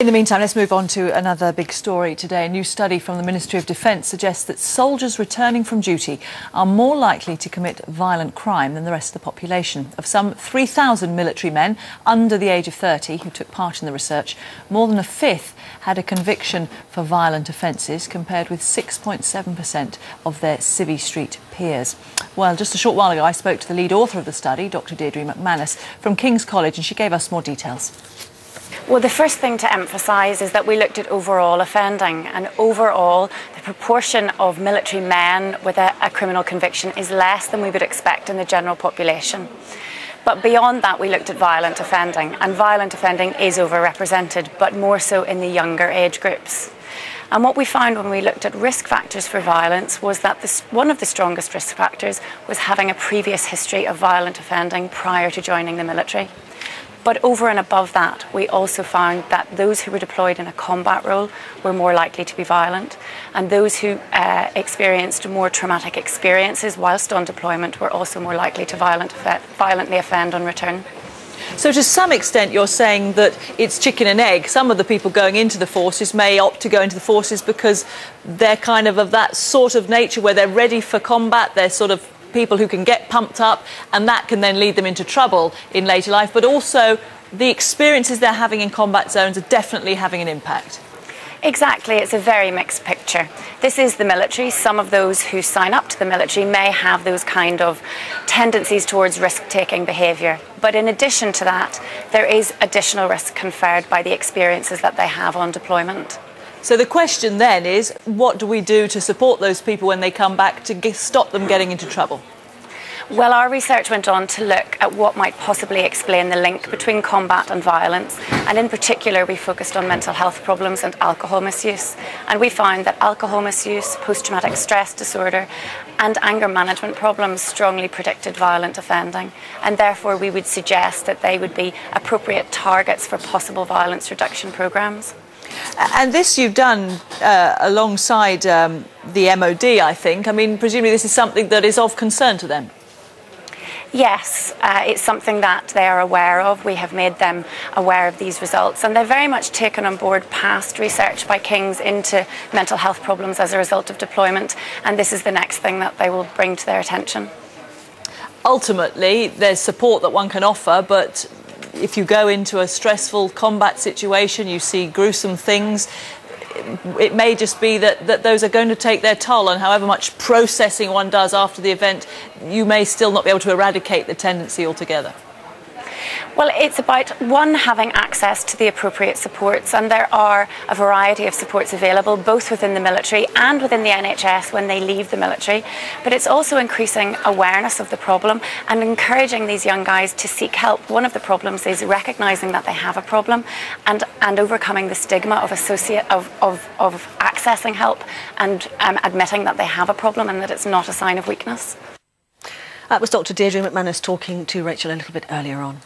In the meantime, let's move on to another big story today. A new study from the Ministry of Defence suggests that soldiers returning from duty are more likely to commit violent crime than the rest of the population. Of some 3,000 military men under the age of 30 who took part in the research, more than a fifth had a conviction for violent offences, compared with 6.7% of their Civvy Street peers. Well, just a short while ago, I spoke to the lead author of the study, Dr. Deirdre MacManus, from King's College, and she gave us more details. Well, the first thing to emphasise is that we looked at overall offending, and overall the proportion of military men with a criminal conviction is less than we would expect in the general population. But beyond that, we looked at violent offending, and violent offending is overrepresented, but more so in the younger age groups. And what we found when we looked at risk factors for violence was that one of the strongest risk factors was having a previous history of violent offending prior to joining the military. But over and above that, we also found that those who were deployed in a combat role were more likely to be violent, and those who experienced more traumatic experiences whilst on deployment were also more likely to violently offend on return. So to some extent you're saying that it's chicken and egg. Some of the people going into the forces may opt to go into the forces because they're kind of that sort of nature where they're ready for combat, they're sort of people who can get pumped up, and that can then lead them into trouble in later life. But also the experiences they're having in combat zones are definitely having an impact. Exactly, it's a very mixed picture. This is the military. Some of those who sign up to the military may have those kind of tendencies towards risk-taking behaviour. But in addition to that, there is additional risk conferred by the experiences that they have on deployment. So the question then is, what do we do to support those people when they come back to stop them getting into trouble? Well, our research went on to look at what might possibly explain the link between combat and violence, and in particular we focused on mental health problems and alcohol misuse. And we found that alcohol misuse, post-traumatic stress disorder and anger management problems strongly predicted violent offending, and therefore we would suggest that they would be appropriate targets for possible violence reduction programmes. And this you've done alongside the MOD, I think. I mean, presumably this is something that is of concern to them. Yes, it's something that they are aware of. We have made them aware of these results, and they've very much taken on board past research by King's into mental health problems as a result of deployment, and this is the next thing that they will bring to their attention. Ultimately, there's support that one can offer, but if you go into a stressful combat situation, you see gruesome things, it may just be that those are going to take their toll, and however much processing one does after the event, you may still not be able to eradicate the tendency altogether. Well, it's about, one, having access to the appropriate supports, and there are a variety of supports available both within the military and within the NHS when they leave the military, but it's also increasing awareness of the problem and encouraging these young guys to seek help. One of the problems is recognising that they have a problem and overcoming the stigma of accessing help and admitting that they have a problem and that it's not a sign of weakness. That was Dr. Deirdre MacManus talking to Rachel a little bit earlier on.